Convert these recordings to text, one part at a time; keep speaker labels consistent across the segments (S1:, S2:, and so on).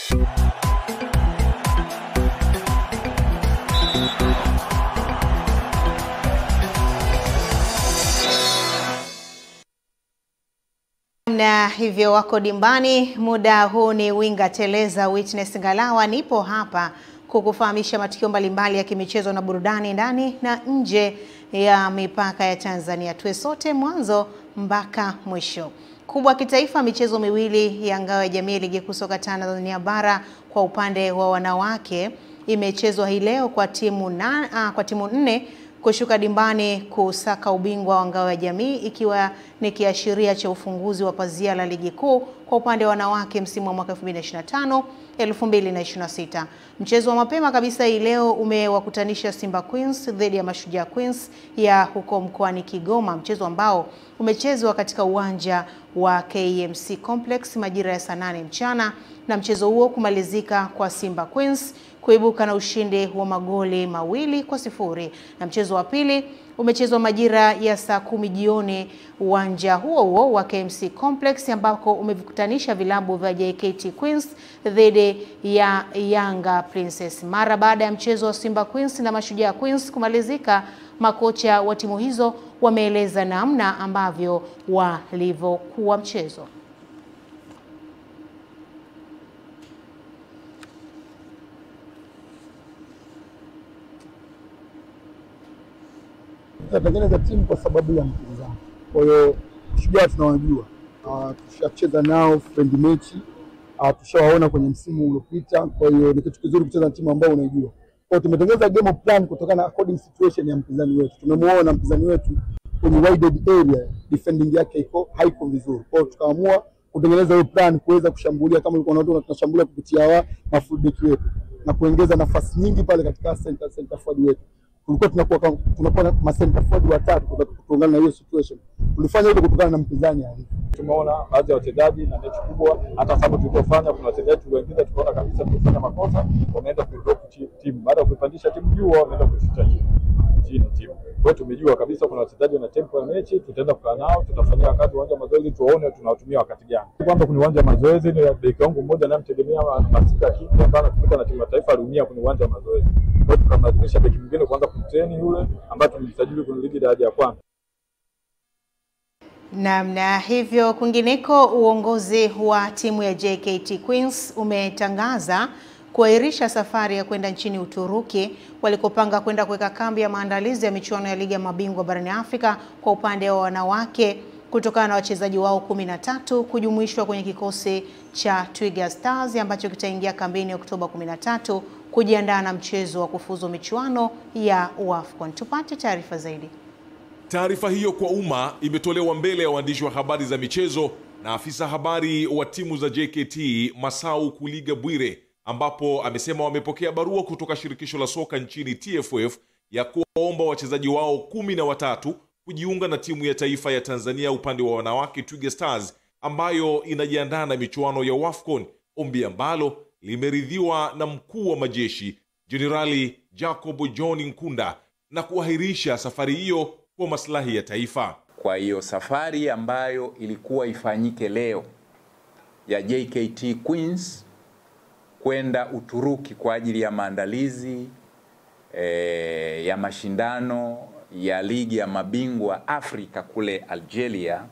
S1: Na hivyo wako dimbani, muda huu ni winga teleza Witness Ngalawa. Nipo hapa kukufahamisha matukio mbalimbali ya kimichezo na burudani ndani na nje ya mipaka ya Tanzania. Tuwe sote mwanzo mpaka mwisho. Kubwa kitaifa, michezo miwili ya ngao ya jamii ligi kuu soka Tanzania bara kwa upande wa wanawake imechezwa hii leo kwa timu nne kushuka dimbani kusaka ubingwa wa ngao ya jamii, ikiwa ni kiashiria cha ufunguzi wa pazia la ligi kuu kwa upande wa wanawake msimu wa mwaka 2025-2026. Mchezo wa mapema kabisa hii leo umewakutanisha Simba Queens dhidi ya Mashujaa Queens ya huko mkoani Kigoma, mchezo ambao umechezwa katika uwanja wa KMC Complex majira ya saa 8 mchana, na mchezo huo kumalizika kwa Simba Queens kuibuka na ushindi wa magoli 2-0, na mchezo wa pili umechezwa majira ya saa 10 jioni uwanja huo wa KMC Complex, ambako umevikutanisha vilabu vya JKT Queens dhidi ya Yanga Princess. Mara baada ya mchezo wa Simba Queens na Mashujaa Queens kumalizika, makocha wa timu hizo wameeleza namna ambavyo walivyokuwa mchezo.
S2: Tunatengeneza timu kwa sababu ya mpinzani. Kwa hiyo Shujaa tunawajua, tushacheza nao friendly match, tushawaona kwenye msimu uliopita. Kwa hiyo ni kitu kizuri kucheza na timu ambayo unaijua. Kwa hiyo tumetengeneza game plan kutokana na according situation ya mpinzani wetu. Tumemuona mpinzani wetu kwenye wide area, defending yake haiko vizuri. Kwa hiyo tukaamua kutengeneza hiyo plan kuweza kushambulia kama ulikuwa unaona tunashambulia kupitia fullback wetu na kuongeza nafasi nyingi pale katika center forward wetu. Tunakuwa na center forward watatu kutokana na hiyo situation. Tulifanya hilo kutokana na mpinzani hali.
S3: Tumeona baadhi ya wachezaji na mechi kubwa, hata sababu tulipofanya kuna wachezaji wengine tukaona kabisa tulifanya makosa, wameenda kuidrop timu. Baada ya kuipandisha timu juu, wameenda kushusha chini timu. Kwa hiyo tumejua kabisa kuna wachezaji wana tempo ya mechi, tutaenda kukaa nao, tutafanyia wakati uwanja wa mazoezi tuone tunawatumia wakati gani. Kwamba kuna uwanja wa mazoezi ni beki wangu mmoja na mtegemea Masika Kiki ambaye anatumika na timu ya taifa aliumia kwenye uwanja wa mazoezi. Kwa hiyo tukamlazimisha beki mwingine kuanza kumtrain yule ambaye tulimsajili kwenye ligi daraja ya kwanza.
S1: Na hivyo kwingineko, uongozi wa timu ya JKT Queens umetangaza kuahirisha safari ya kwenda nchini Uturuki walikopanga kwenda kuweka kambi ya maandalizi ya michuano ya ligi ya mabingwa barani Afrika kwa upande wa wanawake, kutokana na wachezaji wao 13 kujumuishwa kwenye kikosi cha Twiga Stars ambacho kitaingia kambini Oktoba 13 kujiandaa na mchezo wa kufuzu michuano ya AFCON. Tupate taarifa zaidi.
S4: Taarifa hiyo kwa umma imetolewa mbele ya waandishi wa habari za michezo na afisa habari wa timu za JKT Masau Kuliga Bwire, ambapo amesema wamepokea barua kutoka shirikisho la soka nchini TFF ya kuwaomba wachezaji wao 13 kujiunga na timu ya taifa ya Tanzania upande wa wanawake Twiga Stars ambayo inajiandaa na michuano ya AFCON, ombi ambalo limeridhiwa na mkuu wa majeshi Jenerali Jacob John Nkunda na kuahirisha safari hiyo kwa maslahi ya taifa.
S5: Kwa hiyo safari ambayo ilikuwa ifanyike leo ya JKT Queens kwenda Uturuki kwa ajili ya maandalizi ya mashindano ya ligi ya mabingwa Afrika kule Algeria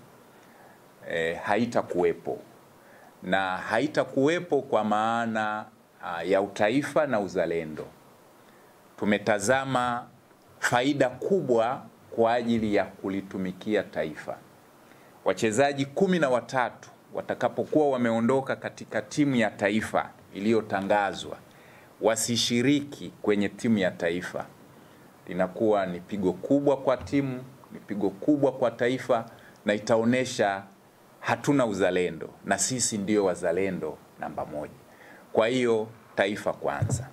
S5: haitakuwepo. Na haitakuwepo kwa maana ya utaifa na uzalendo. Tumetazama faida kubwa kwa ajili ya kulitumikia taifa. Wachezaji 13 watakapokuwa wameondoka katika timu ya taifa iliyotangazwa wasishiriki kwenye timu ya taifa, linakuwa ni pigo kubwa kwa timu, ni pigo kubwa kwa taifa, na itaonesha hatuna uzalendo, na sisi ndio wazalendo namba 1. Kwa hiyo taifa kwanza.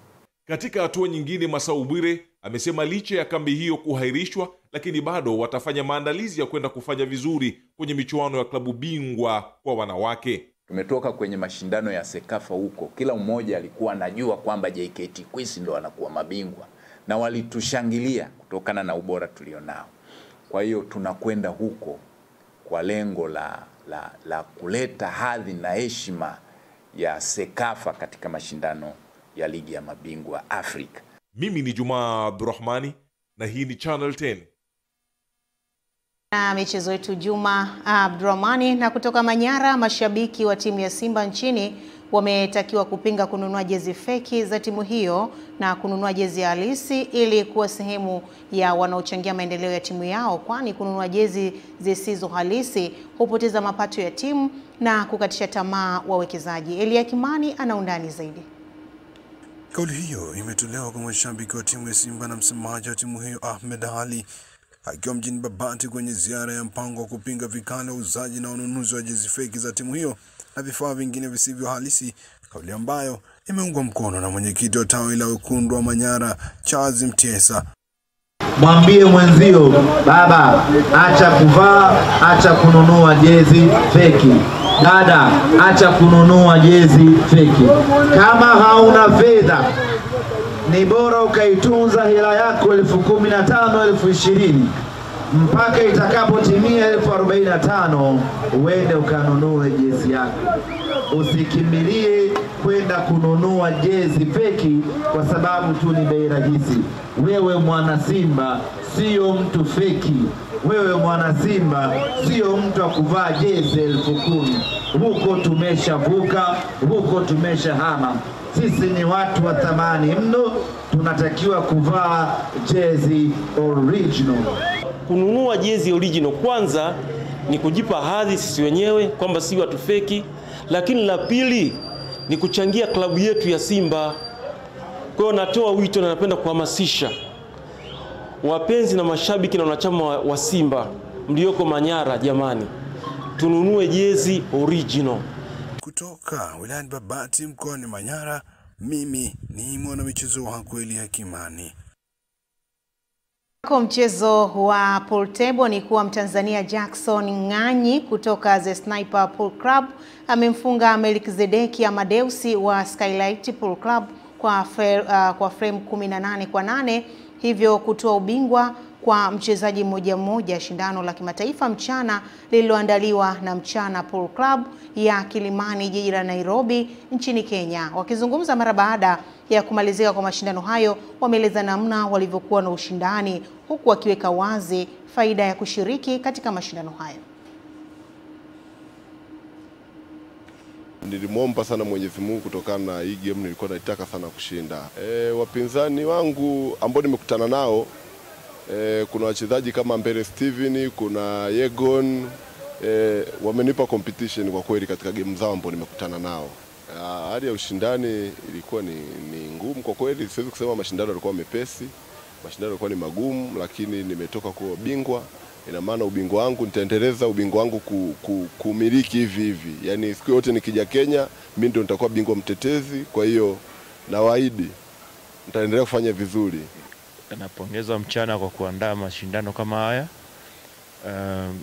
S4: Katika hatua nyingine, Masau Bwire amesema licha ya kambi hiyo kuhairishwa, lakini bado watafanya maandalizi ya kwenda kufanya vizuri kwenye michuano ya klabu bingwa kwa wanawake.
S5: Tumetoka kwenye mashindano ya Sekafa huko, kila mmoja alikuwa anajua kwamba JKT Queens ndio wanakuwa mabingwa na walitushangilia kutokana na ubora tulionao. Kwa hiyo tunakwenda huko kwa lengo la kuleta hadhi na heshima ya Sekafa katika mashindano ya ligi ya mabingwa Afrika.
S4: Mimi ni Juma Abdurrahmani na hii ni Channel 10.
S1: Na michezo yetu Juma Abdurrahmani. Na kutoka Manyara, mashabiki wa timu ya Simba nchini wametakiwa kupinga kununua jezi feki za timu hiyo na kununua jezi halisi ili kuwa sehemu ya wanaochangia maendeleo ya timu yao, kwani kununua jezi zisizo halisi hupoteza mapato ya timu na kukatisha tamaa wawekezaji. Elia Kimani ana undani zaidi.
S6: Kauli hiyo imetolewa kwa mashabiki wa timu ya Simba na msemaji wa timu hiyo Ahmed Ali akiwa mjini Babati kwenye ziara ya mpango wa kupinga vikali uuzaji na ununuzi wa jezi feki za timu hiyo na vifaa vingine visivyo halisi, kauli ambayo imeungwa mkono na mwenyekiti wa tawi la wekundu wa Manyara Charles Mtiesa.
S7: Mwambie mwenzio, baba, acha kuvaa, acha kununua jezi feki. Dada, acha kununua jezi feki. Kama hauna fedha, ni bora ukaitunza hela yako 15,000, 20,000 mpaka itakapotimia 45,000 uende ukanunue jezi yako. Usikimbilie kwenda kununua jezi feki kwa sababu tu ni bei rahisi. Wewe mwana Simba sio mtu feki. Wewe mwana Simba sio mtu wa kuvaa jezi 10,000. Huko tumeshavuka, huko tumeshahama. Sisi ni watu wa thamani mno, tunatakiwa kuvaa jezi original.
S8: Kununua jezi original kwanza ni kujipa hadhi sisi wenyewe kwamba si watu feki, lakini la pili ni kuchangia klabu yetu ya Simba. Kwa hiyo natoa wito na napenda kuhamasisha wapenzi na mashabiki na wanachama wa Simba mlioko Manyara, jamani, tununue jezi original.
S6: Kutoka wilayani Babati mkoani Manyara, mimi ni mwana michezo wako Elia Kimani.
S1: Kwa mchezo wa pool table ni kuwa Mtanzania Jackson Ng'anyi kutoka The Sniper Pool Club amemfunga Melkizedeki Amadeusi wa Skylight Pool Club kwa frame 18-8, hivyo kutoa ubingwa kwa mchezaji mmoja shindano la kimataifa mchana lililoandaliwa na Mchana Pool Club ya Kilimani, jiji la Nairobi nchini Kenya. Wakizungumza mara baada ya kumalizika kwa mashindano hayo, wameeleza namna walivyokuwa na ushindani, huku wakiweka wazi faida ya kushiriki katika mashindano hayo.
S9: Nilimwomba sana Mwenyezi Mungu kutokana na hii game nilikuwa naitaka sana kushinda. Wapinzani wangu ambao nimekutana nao, kuna wachezaji kama Mbele Steven, kuna Yegon, wamenipa competition kwa kweli katika game zao ambao nimekutana nao. Hali ya ushindani ilikuwa ni ngumu kwa kweli. Siwezi kusema mashindano yalikuwa mepesi, mashindano yalikuwa ni magumu, lakini nimetoka kuwa bingwa. Ina maana ubingwa wangu nitaendeleza ubingwa wangu kumiliki hivi. Yaani siku yote nikija Kenya, mimi ndio nitakuwa bingwa mtetezi. Kwa hiyo nawaahidi nitaendelea kufanya vizuri.
S10: Napongeza Mchana kwa kuandaa mashindano kama haya.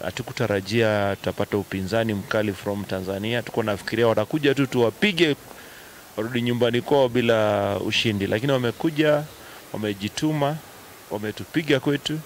S10: Hatukutarajia tutapata upinzani mkali from Tanzania. Tulikuwa nafikiria watakuja tu tuwapige warudi nyumbani kwao bila ushindi, lakini wamekuja, wamejituma, wametupiga kwetu.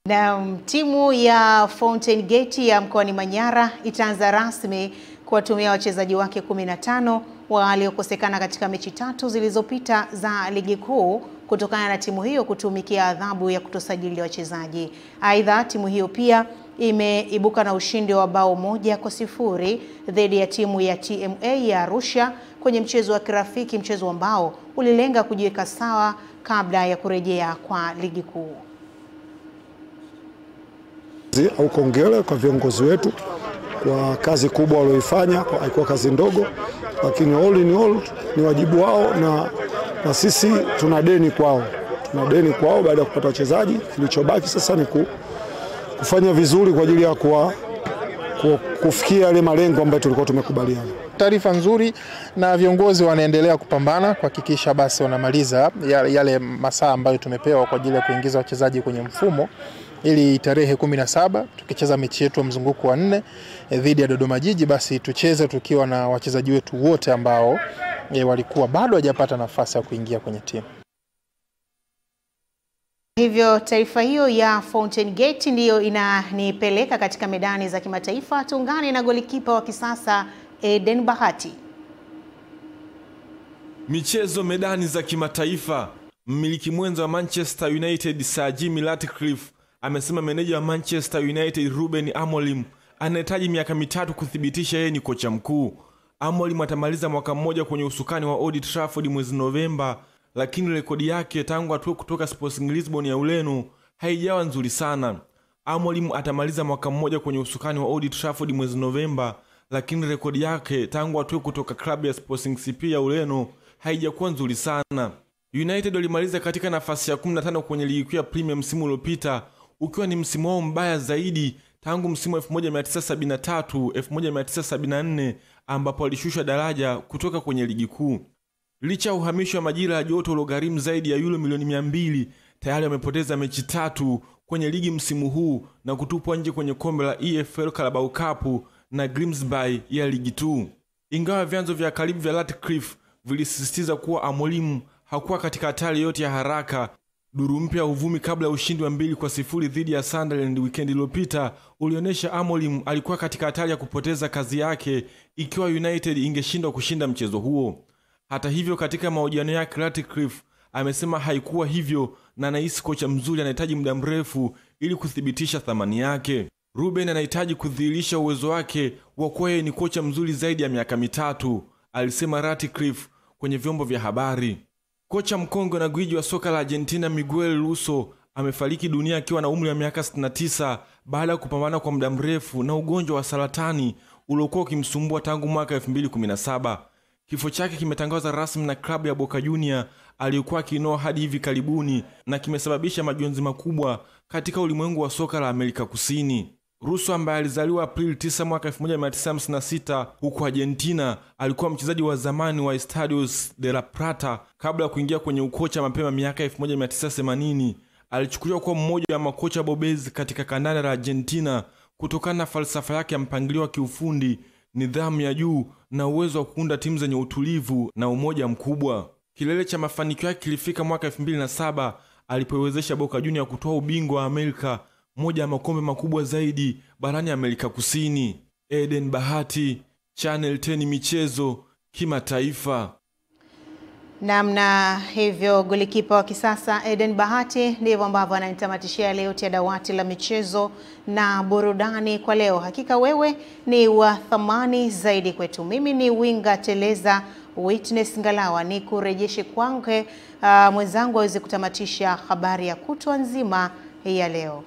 S1: Na timu ya Fountain Gate ya mkoani Manyara itaanza rasmi kuwatumia wachezaji wake 15 waliokosekana katika mechi 3 zilizopita za ligi kuu kutokana na timu hiyo kutumikia adhabu ya kutosajili wachezaji. Aidha, timu hiyo pia imeibuka na ushindi wa bao 1-0 dhidi ya timu ya TMA ya Arusha kwenye mchezo wa kirafiki, mchezo ambao ulilenga kujiweka sawa kabla ya kurejea kwa ligi kuu.
S2: Au kongele kwa viongozi wetu kwa kazi kubwa walioifanya, haikuwa kazi ndogo, lakini all in all ni wajibu wao na sisi tuna deni kwao. Tuna deni kwao baada ya kupata wachezaji. Kilichobaki sasa ni kufanya vizuri kwa ajili ya kufikia yale malengo ambayo tulikuwa tumekubaliana.
S11: Taarifa nzuri, na viongozi wanaendelea kupambana kuhakikisha basi wanamaliza yale masaa ambayo tumepewa kwa ajili ya kuingiza wachezaji kwenye mfumo, ili tarehe 17 tukicheza mechi yetu ya mzunguko wa 4 dhidi ya Dodoma Jiji, basi tucheze tukiwa na wachezaji wetu wote ambao walikuwa bado hawajapata nafasi ya kuingia kwenye timu.
S1: Hivyo taarifa hiyo ya Fountain Gate ndiyo inanipeleka katika medani za kimataifa. Tuungane na golikipa wa kisasa Eden Bahati.
S12: Michezo medani za kimataifa. Mmiliki mwenza wa Manchester United Sir Jim Ratcliffe amesema meneja wa Manchester United Ruben Amorim anahitaji miaka 3 kuthibitisha yeye ni kocha mkuu. Amorim atamaliza mwaka mmoja kwenye usukani wa Old Trafford mwezi Novemba, lakini rekodi yake tangu atue kutoka Sporting Lisbon ya Ureno haijawa nzuri sana. Amorim atamaliza mwaka mmoja kwenye usukani wa Old Trafford mwezi Novemba, lakini rekodi yake tangu atue kutoka klabu ya Sporting CP ya Ureno haijakuwa nzuri sana. United walimaliza katika nafasi ya 15 kwenye ligi kuu ya Premier msimu uliopita, ukiwa ni msimu wao mbaya zaidi tangu msimu 1973-1974 ambapo walishushwa daraja kutoka kwenye ligi kuu. Licha ya uhamisho wa majira ya joto uliogharimu zaidi ya euro milioni 200, tayari wamepoteza mechi 3 kwenye ligi msimu huu na kutupwa nje kwenye kombe la EFL Carabao Cup na Grimsby ya ligi 2. Ingawa vyanzo vya karibu vya Ratcliffe vilisisitiza kuwa Amorim hakuwa katika hatari yote ya haraka, duru mpya ya uvumi kabla ya ushindi wa 2-0 dhidi ya Sunderland weekend iliyopita ulionyesha Amorim alikuwa katika hatari ya kupoteza kazi yake ikiwa United ingeshindwa kushinda mchezo huo. Hata hivyo, katika mahojiano yake Ratcliffe amesema haikuwa hivyo na anahisi kocha mzuri anahitaji muda mrefu ili kuthibitisha thamani yake. Ruben anahitaji kudhihirisha uwezo wake wa kuwa yeye ni kocha mzuri zaidi ya miaka 3, alisema Ratcliffe kwenye vyombo vya habari. Kocha mkongwe na gwiji wa soka la Argentina Miguel Russo amefariki dunia akiwa na umri wa miaka 69 baada ya kupambana kwa muda mrefu na ugonjwa wa saratani uliokuwa ukimsumbua tangu mwaka 2017. Kifo chake kimetangazwa rasmi na klabu ya Boca Juniors aliyokuwa akinoa hadi hivi karibuni na kimesababisha majonzi makubwa katika ulimwengu wa soka la Amerika Kusini. Russo ambaye alizaliwa Aprili 9 mwaka 1956 huko Argentina, alikuwa mchezaji wa zamani wa Estadios de la Plata kabla ya kuingia kwenye ukocha mapema miaka 1980. Alichukuliwa kuwa mmoja wa makocha bobezi katika kandanda la Argentina kutokana na falsafa yake ya mpangilio wa kiufundi, nidhamu ya juu na uwezo wa kuunda timu zenye utulivu na umoja mkubwa. Kilele cha mafanikio yake kilifika mwaka 2007 alipowezesha Boca Juniors kutoa ubingwa wa Amerika, moja ya makombe makubwa zaidi barani Amerika Kusini. Eden Bahati, Channel 10 michezo kimataifa.
S1: Namna hivyo golikipa wa kisasa Eden Bahati ndivyo ambavyo ananitamatishia leo ya dawati la michezo na burudani kwa leo. Hakika wewe ni wa thamani zaidi kwetu. Mimi ni winga teleza Witness Ngalawa, ni kurejeshe kwangu mwenzangu aweze kutamatisha habari ya kutwa nzima ya leo.